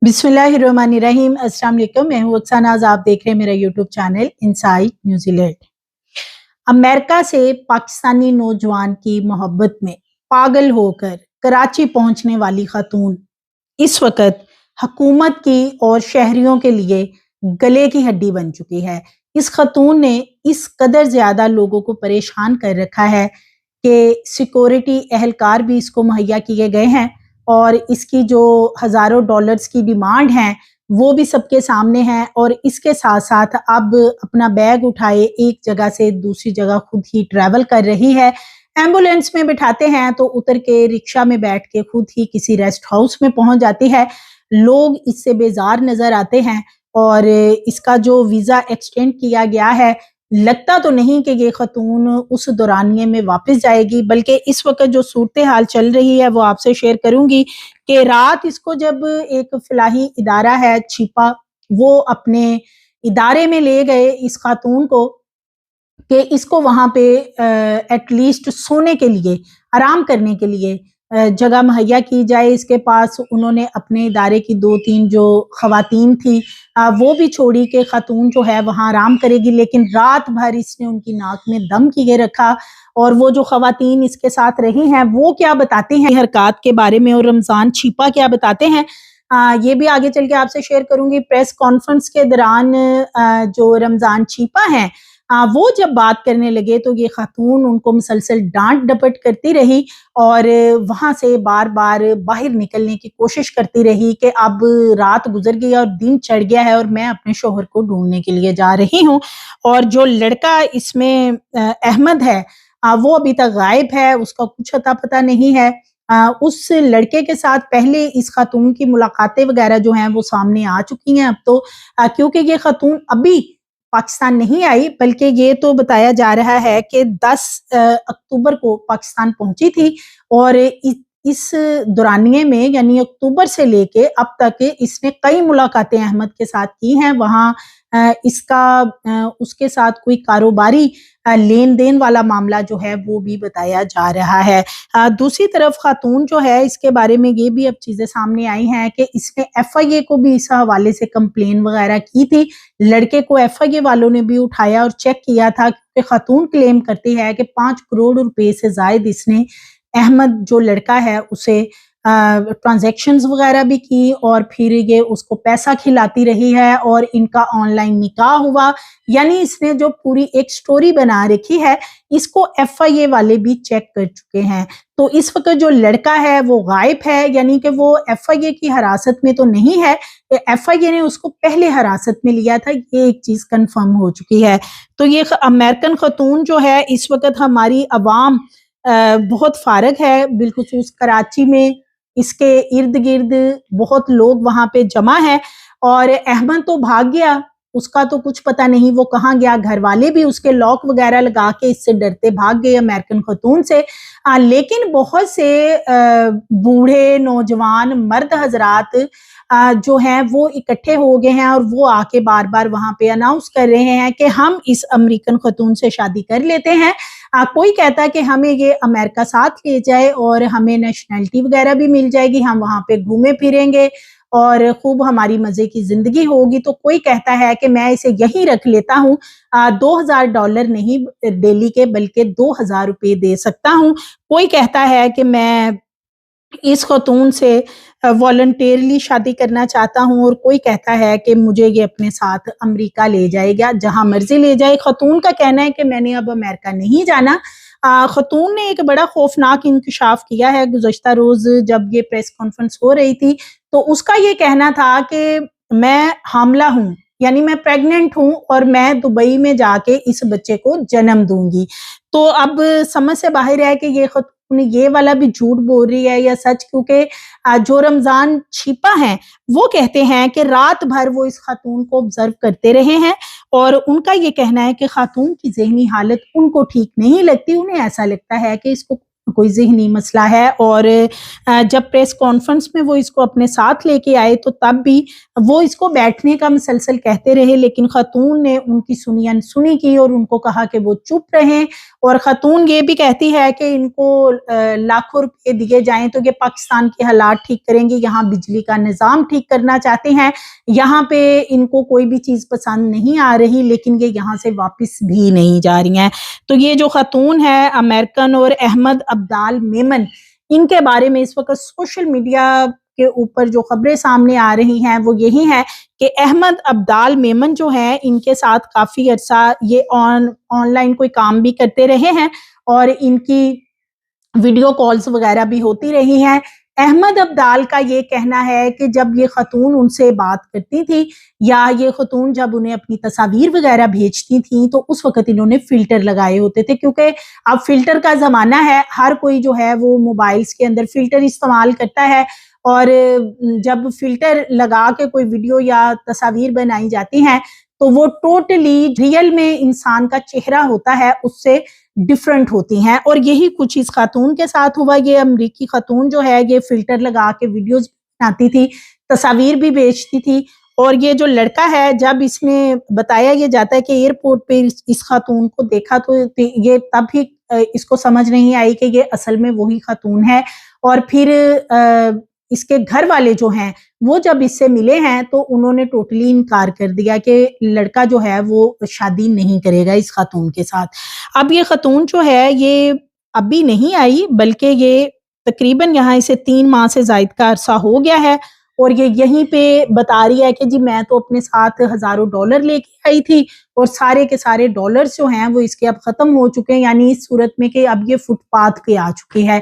बिस्मिल्लाहिर्रहमानिर्रहीम। अस्सलाम वालेकुम। मैं हूँ अक्सा नाज, आप देख रहे हैं मेरा YouTube channel inside New Zealand. America से पाकिस्तानी नौजवान की मोहब्बत में पागल होकर कराची पहुंचने वाली खातून इस वक्त हुकूमत की और शहरियों के लिए गले की हड्डी बन चुकी है। इस खातून ने इस कदर ज्यादा लोगों को परेशान कर रखा है कि सिक्योरिटी एहलकार भी इसको मुहैया किए गए हैं और इसकी जो हजारों डॉलर्स की डिमांड है वो भी सबके सामने है। और इसके साथ साथ अब अपना बैग उठाए एक जगह से दूसरी जगह खुद ही ट्रैवल कर रही है। एम्बुलेंस में बिठाते हैं तो उतर के रिक्शा में बैठ के खुद ही किसी रेस्ट हाउस में पहुंच जाती है। लोग इससे बेजार नजर आते हैं और इसका जो वीजा एक्सटेंड किया गया है, लगता तो नहीं कि ये खतून उस दौरानिए में वापस जाएगी, बल्कि इस वक्त जो सूरत हाल चल रही है वो आपसे शेयर करूंगी कि रात इसको जब एक फलाही इदारा है छिपा, वो अपने इदारे में ले गए इस खातून को कि इसको वहां पे एटलीस्ट सोने के लिए, आराम करने के लिए जगह मुहैया की जाए इसके पास। उन्होंने अपने इदारे की 2-3 जो खवातीन थी वो भी छोड़ी कि खातून जो है वहां आराम करेगी, लेकिन रात भर इसने उनकी नाक में दम किए रखा। और वो जो खवातीन इसके साथ रही हैं वो क्या बताती हैं हरकत के बारे में, और रमजान छिपा क्या बताते हैं, ये भी आगे चल के आपसे शेयर करूंगी। प्रेस कॉन्फ्रेंस के दौरान जो रमजान छिपा है वो जब बात करने लगे तो ये खातून उनको मुसलसल डांट डपट करती रही और वहां से बार बार बाहर निकलने की कोशिश करती रही कि अब रात गुजर गई और दिन चढ़ गया है और मैं अपने शोहर को ढूंढने के लिए जा रही हूँ। और जो लड़का इसमें अहमद है वो अभी तक गायब है, उसका कुछ अता पता नहीं है। उस लड़के के साथ पहले इस खातून की मुलाकातें वगैरह जो हैं वो सामने आ चुकी हैं अब तो, क्योंकि ये खातून अभी पाकिस्तान नहीं आई, बल्कि ये तो बताया जा रहा है कि 10 अक्टूबर को पाकिस्तान पहुंची थी। और इस दौरानिए में यानी अक्टूबर से लेके अब तक इसने कई मुलाकातें अहमद के साथ की हैं। वहाँ इसका उसके साथ कोई कारोबारी लेन देन वाला मामला जो है वो भी बताया जा रहा है। दूसरी तरफ खातून जो है इसके बारे में ये भी अब चीजें सामने आई हैं कि इसने FIA को भी इस हवाले से कंप्लेन वगैरह की थी। लड़के को FIA वालों ने भी उठाया और चेक किया था, क्योंकि खातून क्लेम करती है कि 5 करोड़ रुपए से जायद इसने अहमद जो लड़का है उसे ट्रांजैक्शंस वगैरह भी की और फिर ये उसको पैसा खिलाती रही है और इनका ऑनलाइन निकाह हुआ। यानी इसने जो पूरी एक स्टोरी बना रखी है इसको FIA वाले भी चेक कर चुके हैं। तो इस वक्त जो लड़का है वो गायब है, यानी कि वो FIA की हिरासत में तो नहीं है, FIA ने उसको पहले हिरासत में लिया था, ये एक चीज कंफर्म हो चुकी है। तो ये अमेरिकन खतून जो है इस वक्त हमारी अवाम बहुत फारग है, बिलखुसूस कराची में इसके इर्द गिर्द बहुत लोग वहां पे जमा है। और अहमद तो भाग गया, उसका तो कुछ पता नहीं वो कहाँ गया। घर वाले भी उसके लॉक वगैरह लगा के इससे डरते भाग गए अमेरिकन खतून से। लेकिन बहुत से बूढ़े नौजवान मर्द हजरात जो हैं वो इकट्ठे हो गए हैं और वो आके बार बार वहां पे अनाउंस कर रहे हैं कि हम इस अमेरिकन खतून से शादी कर लेते हैं। कोई कहता है कि हमें ये अमेरिका साथ ले जाए और हमें नेशनैलिटी वगैरह भी मिल जाएगी, हम वहां पे घूमे फिरेंगे और खूब हमारी मजे की जिंदगी होगी। तो कोई कहता है कि मैं इसे यहीं रख लेता हूँ, $2000 नहीं डेली के बल्कि 2000 रुपये दे सकता हूँ। कोई कहता है कि मैं इस खतून से वॉलंटियरली शादी करना चाहता हूँ और कोई कहता है कि मुझे ये अपने साथ अमेरिका ले जाएगा, जहां मर्जी ले जाए। खतून का कहना है कि मैंने अब अमेरिका नहीं जाना। खतून ने एक बड़ा खौफनाक इंकशाफ किया है गुज़श्ता रोज जब ये प्रेस कॉन्फ्रेंस हो रही थी, तो उसका ये कहना था कि मैं हामला हूँ, यानी मैं प्रेग्नेंट हूँ और मैं दुबई में जाके इस बच्चे को जन्म दूंगी। तो अब समझ से बाहर है कि ये ये वाला भी झूठ बोल रही है या सच, क्योंकि जो रमजान छिपा है वो कहते हैं कि रात भर वो इस खातून को ऑब्जर्व करते रहे हैं और उनका ये कहना है कि खातून की ज़हनी हालत उनको ठीक नहीं लगती। उन्हें ऐसा लगता है कि इसको کوئی ذہنی مسئلہ ہے، اور جب پریس کانفرنس میں وہ اس کو اپنے ساتھ لے کے آئے تو تب بھی وہ اس کو بیٹھنے کا مسلسل کہتے رہے، لیکن خاتون نے ان کی سنی انسنی کی اور ان کو کہا کہ وہ چپ رہیں، اور خاتون یہ بھی کہتی ہے کہ ان کو لاکھوں روپے دیے جائیں تو یہ پاکستان کے حالات ٹھیک کریں گی، یہاں بجلی کا نظام ٹھیک کرنا چاہتے ہیں، یہاں پہ ان کو کوئی بھی چیز پسند نہیں آ رہی، لیکن یہ یہاں سے واپس بھی نہیں جا رہی ہیں۔ تو یہ جو خاتون ہے امریکن اور احمد عبدال میمن، ان کے بارے میں اس وقت سوشل میڈیا کے اوپر جو خبریں سامنے آ رہی ہیں وہ یہی ہے کہ احمد عبدال میمن جو ہے ان کے ساتھ کافی عرصہ یہ آن لائن کوئی کام بھی کرتے رہے ہیں اور ان کی ویڈیو کالز وغیرہ بھی ہوتی رہی ہیں۔ احمد عبدال کا یہ کہنا ہے کہ جب یہ خاتون ان سے بات کرتی تھی یا یہ خاتون جب انہیں اپنی تصاویر وغیرہ بھیجتی تھیں تو اس وقت انہوں نے فلٹر لگائے ہوتے تھے، کیونکہ اب فلٹر کا زمانہ ہے، ہر کوئی جو ہے وہ موبائلز کے اندر فلٹر استعمال کرتا ہے، اور جب فلٹر لگا کے کوئی ویڈیو یا تصاویر بنائی جاتی ہیں تو وہ ٹوٹلی ریئل میں انسان کا چہرہ ہوتا ہے اس سے ڈفرنٹ ہوتی ہیں، اور یہی کچھ اس خاتون کے ساتھ ہوا۔ یہ امریکی خاتون جو ہے یہ فلٹر لگا کے ویڈیوز بناتی تھی، تصاویر بھی بیچتی تھی، اور یہ جو لڑکا ہے جب اس نے بتایا یہ جاتا ہے کہ ایئرپورٹ پہ اس خاتون کو دیکھا تو یہ تب ہی اس کو سمجھ نہیں آئی کہ یہ اصل میں وہی خاتون ہے، اور پھر اس کے گھر والے جو ہیں وہ جب اس سے ملے ہیں تو انہوں نے ٹوٹلی انکار کر دیا کہ لڑکا جو ہے وہ شادی نہیں کرے گا اس خاتون کے ساتھ۔ اب یہ خاتون جو ہے یہ ابھی نہیں آئی، بلکہ یہ تقریباً یہاں اسے 3 ماہ سے زائد کا عرصہ ہو گیا ہے، اور یہ یہیں پہ بتا رہی ہے کہ جی میں تو اپنے ساتھ ہزاروں ڈالر لے کے آئی تھی، اور سارے کے سارے ڈالرز جو ہیں وہ اس کے اب ختم ہو چکے ہیں، یعنی اس صورت میں کہ اب یہ فٹ پاتھ پہ آ چکی ہے۔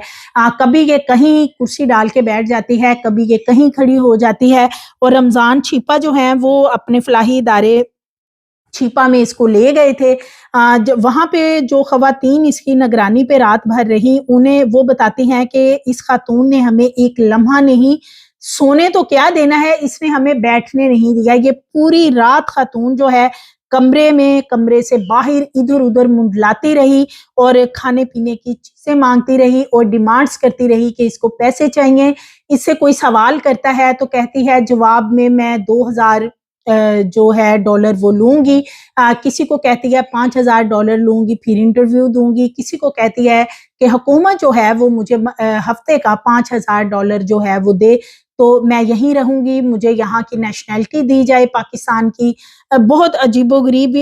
کبھی یہ کہیں کرسی ڈال کے بیٹھ جاتی ہے، کبھی یہ کہیں کھڑی ہو جاتی ہے، اور رمضان چھیپا جو ہیں وہ اپنے فلاحی ادارے چھیپا میں اس کو لے گئے تھے۔ وہاں پہ جو خواتین اس کی نگرانی پہ رات بھر رہی انہیں وہ بتاتی ہیں کہ اس خاتون نے ہمیں ایک لمحہ نہیں سونے تو کیا دینا ہے، اس نے ہمیں بیٹھنے نہیں دیا۔ یہ پوری رات خاتون جو ہے کمرے سے باہر ادھر ادھر منڈلاتی رہی اور کھانے پینے کی چیزیں مانگتی رہی اور ڈیمانڈز کرتی رہی کہ اس کو پیسے چاہیے۔ اس سے کوئی سوال کرتا ہے تو کہتی ہے جواب میں 2000 جو ہے ڈالر وہ لوں گی، کسی کو کہتی ہے 5000 ڈالر لوں گی پھر انٹرویو دوں گی، کسی کو کہتی ہے کہ حکومت جو ہے وہ مجھے ہفتے کا 5000 ڈالر جو ہے وہ دے تو میں یہیں رہوں گی، مجھے یہاں کی نیشنلٹی دی جائے پاکستان کی۔ بہت عجیب و غریب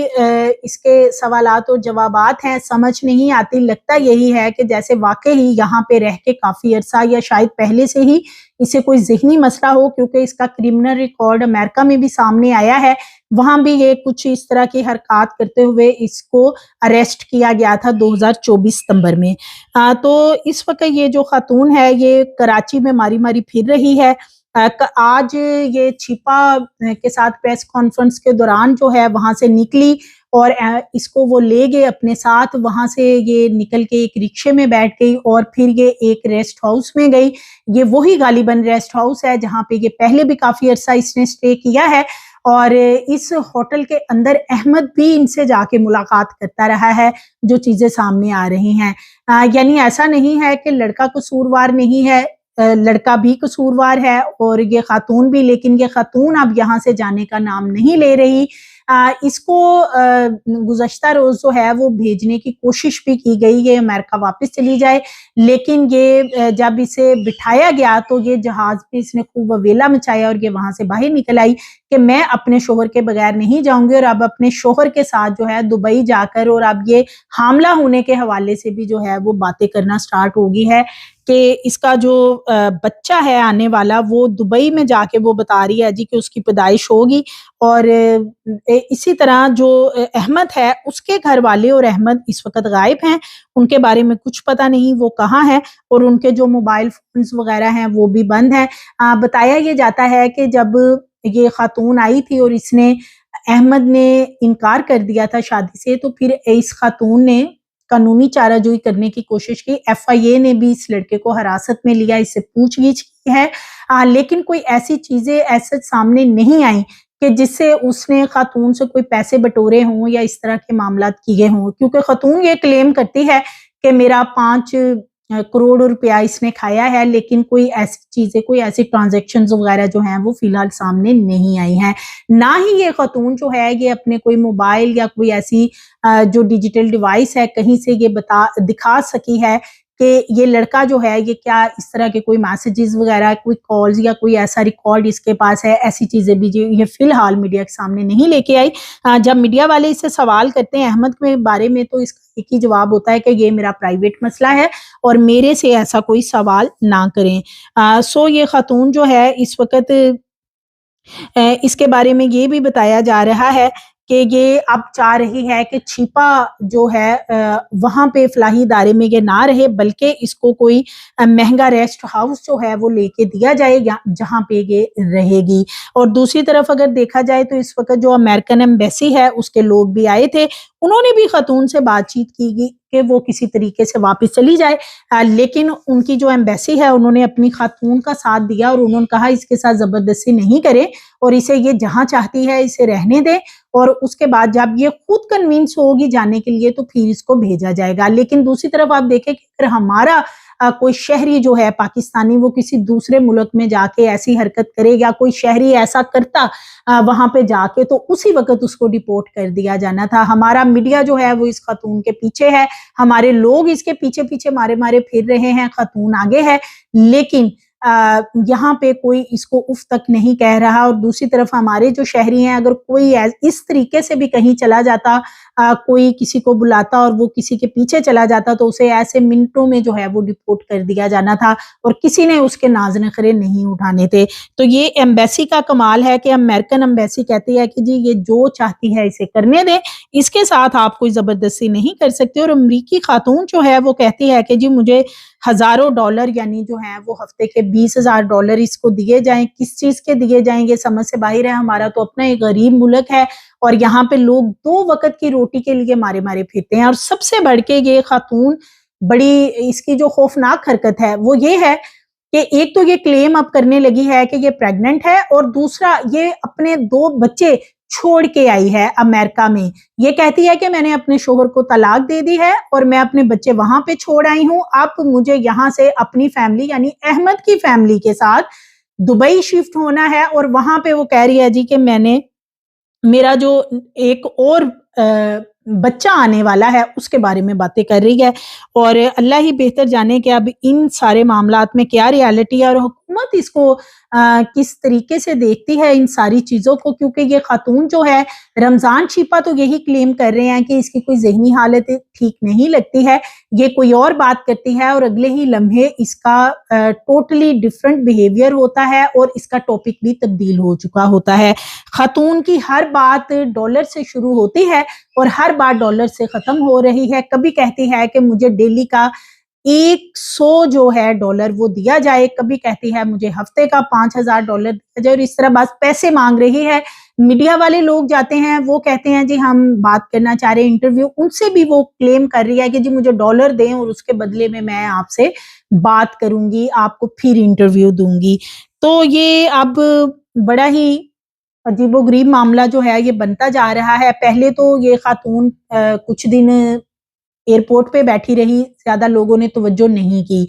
اس کے سوالات اور جوابات ہیں، سمجھ نہیں آتی۔ لگتا یہی ہے کہ جیسے واقعی یہاں پہ رہ کے کافی عرصہ یا شاید پہلے سے ہی اسے کوئی ذہنی مسئلہ ہو، کیونکہ اس کا کرمنل ریکارڈ امریکہ میں بھی سامنے آیا ہے، وہاں بھی یہ کچھ اس طرح کی حرکات کرتے ہوئے اس کو اریسٹ کیا گیا تھا 2024 ستمبر میں۔ تو اس وقت یہ جو خاتون ہے یہ کراچی میں ماری ماری پھر رہی ہے۔ آج یہ چھپا کے ساتھ پریس کانفرنس کے دوران جو ہے وہاں سے نکلی اور اس کو وہ لے گئے اپنے ساتھ، وہاں سے یہ نکل کے ایک رکشے میں بیٹھ گئی اور پھر یہ ایک ریسٹ ہاؤس میں گئی۔ یہ وہی غالباً ریسٹ ہاؤس ہے جہاں پہ یہ پہلے بھی کافی عرصہ اس نے اسٹے کیا ہے، اور اس ہوٹل کے اندر احمد بھی ان سے جا کے ملاقات کرتا رہا ہے، جو چیزیں سامنے آ رہی ہیں۔ یعنی ایسا نہیں ہے کہ لڑکا قصوروار نہیں ہے، لڑکا بھی قصوروار ہے اور یہ خاتون بھی، لیکن یہ خاتون اب یہاں سے جانے کا نام نہیں لے رہی۔ اس کو گزشتہ روز جو ہے وہ بھیجنے کی کوشش بھی کی گئی یہ امریکہ واپس چلی جائے، لیکن یہ جب اسے بٹھایا گیا تو یہ جہاز پہ اس نے خوب ویلا مچایا اور یہ وہاں سے باہر نکل آئی کہ میں اپنے شوہر کے بغیر نہیں جاؤں گی، اور اب اپنے شوہر کے ساتھ جو ہے دبئی جا کر، اور اب یہ حاملہ ہونے کے حوالے سے بھی جو ہے وہ باتیں کرنا سٹارٹ ہو گئی ہے کہ اس کا جو بچہ ہے آنے والا وہ دبئی میں جا کے وہ بتا رہی ہے جی کہ اس کی پیدائش ہوگی۔ اور اسی طرح جو احمد ہے اس کے گھر والے اور احمد اس وقت غائب ہیں، ان کے بارے میں کچھ پتہ نہیں وہ کہاں ہیں، اور ان کے جو موبائل فونز وغیرہ ہیں وہ بھی بند ہیں۔ بتایا یہ جاتا ہے کہ جب یہ خاتون آئی تھی اور اس نے احمد نے انکار کر دیا تھا شادی سے، تو پھر اس خاتون نے قانونی چارہ جوئی کرنے کی کوشش کی۔ ایف آئی اے نے بھی اس لڑکے کو حراست میں لیا، اس سے پوچھ گچھ کی ہے، لیکن کوئی ایسی چیزیں ایسے سامنے نہیں آئیں کہ جس سے اس نے خاتون سے کوئی پیسے بٹورے ہوں یا اس طرح کے معاملات کیے ہوں، کیونکہ خاتون یہ کلیم کرتی ہے کہ میرا 5 करोड़ों रुपया इसने खाया है, लेकिन कोई ऐसी चीज़ें, कोई ऐसी ट्रांजैक्शंस वगैरह जो हैं वो फ़िलहाल सामने नहीं आई हैं। ना ही ये ख़ातून जो है ये अपने कोई मोबाइल या कोई ऐसी जो डिजिटल डिवाइस है कहीं से ये दिखा सकी है कि ये लड़का जो है ये क्या इस तरह के कोई मैसेजेस वगैरह, कोई कॉल्स या कोई ऐसा रिकॉर्ड इसके पास है, ऐसी चीज़ें भी जो ये फ़िलहाल मीडिया के सामने नहीं लेके आई। जब मीडिया वाले इससे सवाल करते हैं अहमद के बारे में तो इसका एक ही जवाब होता है कि ये मेरा प्राइवेट मसला है और मेरे से ऐसा कोई सवाल ना करें। सो ये ख़ातून जो है इस वक़्त इसके बारे में ये भी बताया जा रहा है कि ये अब चाह रही है कि छिपा जो है वहाँ पे फलाही इदारे में ये ना रहे, बल्कि इसको कोई महंगा रेस्ट हाउस जो है वो लेके दिया जाए जहाँ पे ये रहेगी। और दूसरी तरफ अगर देखा जाए तो इस वक्त जो अमेरिकन एम्बेसी है उसके लोग भी आए थे, उन्होंने भी खातून से बातचीत की कि वो किसी तरीके से वापस चली जाए, लेकिन उनकी जो एम्बेसी है उन्होंने अपनी खातून का साथ दिया और उन्होंने कहा इसके साथ ज़बरदस्ती नहीं करें और इसे ये जहाँ चाहती है इसे रहने दें, और उसके बाद जब ये खुद कन्विंस होगी जाने के लिए तो फिर इसको भेजा जाएगा। लेकिन दूसरी तरफ आप देखें कि अगर हमारा कोई शहरी जो है पाकिस्तानी वो किसी दूसरे मुल्क में जाके ऐसी हरकत करे या कोई शहरी ऐसा करता वहां पे जाके, तो उसी वक्त उसको डिपोर्ट कर दिया जाना था। हमारा मीडिया जो है वो इस खातून के पीछे है, हमारे लोग इसके पीछे पीछे मारे मारे फिर रहे हैं, खातून आगे है, लेकिन यहाँ पे कोई इसको उफ तक नहीं कह रहा। और दूसरी तरफ हमारे जो शहरी हैं, अगर कोई इस तरीके से भी कहीं चला जाता, कोई किसी को बुलाता और वो किसी के पीछे चला जाता तो उसे ऐसे मिनटों में जो है वो डिपोर्ट कर दिया जाना था और किसी ने उसके नाज नखरे नहीं उठाने थे। तो ये एम्बेसी का कमाल है कि अमेरिकन एम्बेसी कहती है कि जी ये जो चाहती है इसे करने दें, इसके साथ आप कोई जबरदस्ती नहीं कर सकते। और अमरीकी खातून जो है वो कहती है कि जी मुझे हजारों डॉलर यानी जो है वो हफ्ते के $20,000 इसको दिए जाएं। किस चीज के दिए जाएंगे समझ से बाहर है। हमारा तो अपना एक गरीब मुल्क है और यहाँ पे लोग 2 वक्त की रोटी के लिए मारे मारे फिरते हैं। और सबसे बढ़ के ये खातून बड़ी इसकी जो खौफनाक हरकत है वो ये है कि एक तो ये क्लेम अब करने लगी है कि ये प्रेग्नेंट है और दूसरा ये अपने 2 बच्चे छोड़ के आई है अमेरिका में। ये कहती है कि मैंने अपने शोहर को तलाक दे दी है और मैं अपने बच्चे वहां पे छोड़ आई हूँ, अब मुझे यहाँ से अपनी फैमिली यानी अहमद की फैमिली के साथ दुबई शिफ्ट होना है। और वहां पे वो कह रही है जी कि मैंने मेरा जो एक और बच्चा आने वाला है उसके बारे में बातें कर रही है। और अल्लाह ही बेहतर जाने कि अब इन सारे मामलात में क्या रियलिटी है और हुकूमत इसको किस तरीके से देखती है इन सारी चीज़ों को। क्योंकि ये खातून जो है रमज़ान छिपा तो यही क्लेम कर रहे हैं कि इसकी कोई ज़हनी हालत ठीक नहीं लगती है, ये कोई और बात करती है और अगले ही लम्हे इसका टोटली डिफरेंट बिहेवियर होता है और इसका टॉपिक भी तब्दील हो चुका होता है। खातून की हर बात डॉलर से शुरू होती है और हर बात डॉलर से ख़त्म हो रही है। कभी कहती है कि मुझे डेली का 100 जो है डॉलर वो दिया जाए, कभी कहती है मुझे हफ्ते का $5,000 दिया जाए और इस तरह बस पैसे मांग रही है। मीडिया वाले लोग जाते हैं वो कहते हैं जी हम बात करना चाह रहे हैं इंटरव्यू, उनसे भी वो क्लेम कर रही है कि जी मुझे डॉलर दें और उसके बदले में मैं आपसे बात करूंगी, आपको फिर इंटरव्यू दूंगी। तो ये अब बड़ा ही अजीबोगरीब मामला जो है ये बनता जा रहा है। पहले तो ये खातून कुछ दिन एयरपोर्ट पे बैठी रही, ज्यादा लोगों ने तवज्जो नहीं की,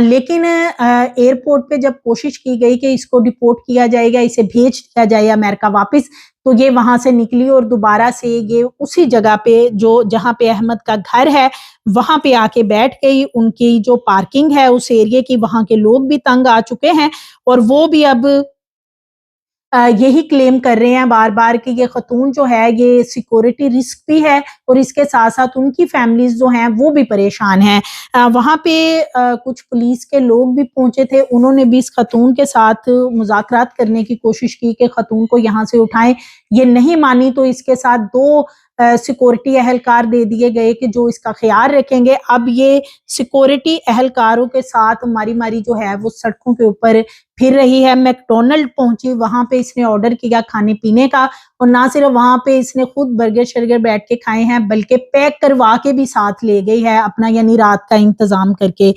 लेकिन एयरपोर्ट पे जब कोशिश की गई कि इसको डिपोर्ट किया जाएगा, इसे भेज दिया जाए अमेरिका वापस, तो ये वहां से निकली और दोबारा से ये उसी जगह पे जो जहां पे अहमद का घर है वहां पे आके बैठ गई। उनकी जो पार्किंग है उस एरिया की, वहां के लोग भी तंग आ चुके हैं और वो भी अब यही क्लेम कर रहे हैं बार बार कि ये खतून जो है ये सिक्योरिटी रिस्क भी है और इसके साथ साथ उनकी फैमिलीज जो हैं वो भी परेशान हैं। वहाँ पे कुछ पुलिस के लोग भी पहुंचे थे, उन्होंने भी इस खतून के साथ मुज़ाकरात करने की कोशिश की कि खतून को यहाँ से उठाएं। ये नहीं मानी तो इसके साथ 2 सिक्योरिटी अहलकार दे दिए गए कि जो इसका ख्याल रखेंगे। अब ये सिक्योरिटी अहलकारों के साथ मारी मारी जो है वो सड़कों के ऊपर फिर रही है। मैकडोनल्ड पहुंची, वहां पे इसने ऑर्डर किया खाने पीने का और ना सिर्फ वहां पे इसने खुद बर्गर शर्गर बैठ के खाए हैं बल्कि पैक करवा के भी साथ ले गई है अपना, यानी रात का इंतजाम करके।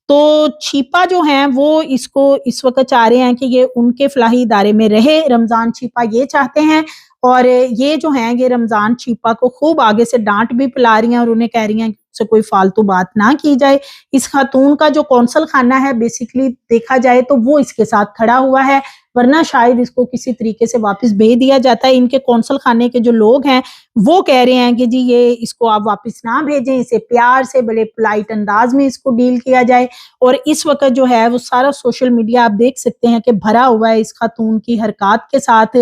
तो छिपा जो है वो इसको इस वक्त चाह रहे हैं कि ये उनके फलाही इदारे में रहे। रमजान छिपा ये चाहते हैं और ये जो है ये रमजान छिपा को खूब आगे से डांट भी पिला रही हैं और उन्हें कह रही हैं से कोई फालतू बात ना की जाए। इस खातून का जो कौंसल खाना है बेसिकली देखा जाए तो वो इसके साथ खड़ा हुआ है, वरना शायद इसको किसी तरीके से वापस भेज दिया जाता है। इनके कौंसल खाने के जो लोग हैं वो कह रहे हैं कि जी ये इसको आप वापस ना भेजें, इसे प्यार से बड़े पोलाइट अंदाज में इसको डील किया जाए। और इस वक्त जो है वो सारा सोशल मीडिया आप देख सकते हैं कि भरा हुआ है इस खातून की हरकत के साथ,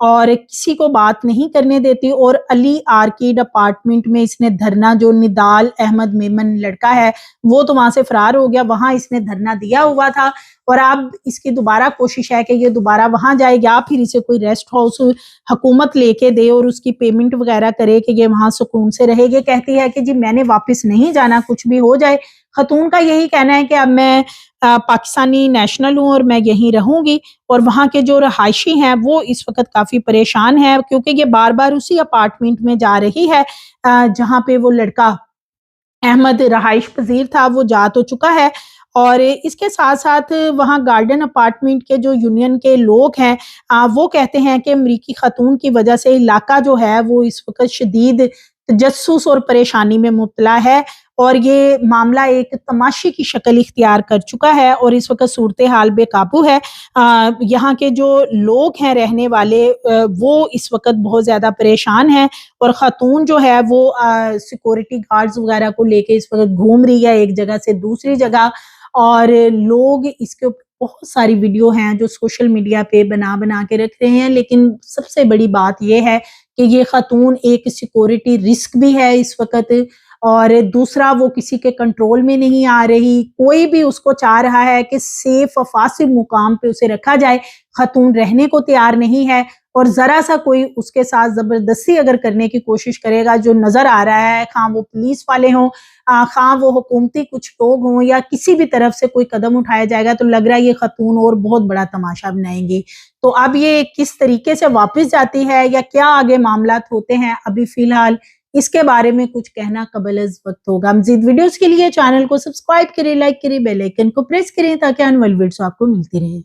और किसी को बात नहीं करने देती। और अली आर्किड अपार्टमेंट में इसने धरना, जो निदाल अहमद मेमन लड़का है वो तो वहां से फरार हो गया, वहां इसने धरना दिया हुआ था, और अब इसकी दोबारा कोशिश है कि ये दोबारा वहां जाए या फिर इसे कोई रेस्ट हाउस हुकूमत लेके दे और उसकी पेमेंट वगैरह करे कि ये वहां सुकून से रहे। ये कहती है कि जी मैंने वापस नहीं जाना, कुछ भी हो जाए। खतून का यही कहना है कि अब मैं पाकिस्तानी नेशनल हूँ और मैं यहीं रहूंगी। और वहाँ के जो रहायशी हैं वो इस वक्त काफी परेशान है, क्योंकि ये बार बार उसी अपार्टमेंट में जा रही है जहाँ पे वो लड़का अहमद रहाइश पजीर था, वो जा तो चुका है। और इसके साथ साथ वहाँ गार्डन अपार्टमेंट के जो यूनियन के लोग हैं वो कहते हैं कि अमरीकी खातून की वजह से इलाका जो है वो इस वक्त शदीद तजस्सुस और परेशानी में मुब्तला है, और ये मामला एक तमाशी की शक्ल इख्तियार कर चुका है और इस वक्त सूरत हाल बेकाबू है। यहाँ के जो लोग हैं रहने वाले वो इस वक्त बहुत ज़्यादा परेशान हैं, और ख़ातून जो है वो सिक्योरिटी गार्ड्स वगैरह को लेके इस वक्त घूम रही है एक जगह से दूसरी जगह। और लोग इसके ऊपर बहुत सारी वीडियो हैं जो सोशल मीडिया पे बना बना के रख रहे हैं, लेकिन सबसे बड़ी बात यह है कि ये खातून एक सिक्योरिटी रिस्क भी है इस वक्त, और दूसरा वो किसी के कंट्रोल में नहीं आ रही। कोई भी उसको चाह रहा है कि सेफ फासिल मुकाम पे उसे रखा जाए, खातून रहने को तैयार नहीं है। और जरा सा कोई उसके साथ जबरदस्ती अगर करने की कोशिश करेगा, जो नजर आ रहा है, खां वो पुलिस वाले हों, खां वो हुकूमती कुछ लोग हों, या किसी भी तरफ से कोई कदम उठाया जाएगा, तो लग रहा है ये खातून और बहुत बड़ा तमाशा बनाएंगी। तो अब ये किस तरीके से वापस जाती है या क्या आगे मामलात होते हैं, अभी फिलहाल इसके बारे में कुछ कहना कबल अज़ वक्त होगा। मज़ीद वीडियोस के लिए चैनल को सब्सक्राइब करें, लाइक करें, बेल आइकन को प्रेस करें ताकि आने वाली वीडियोस आपको मिलती रहे।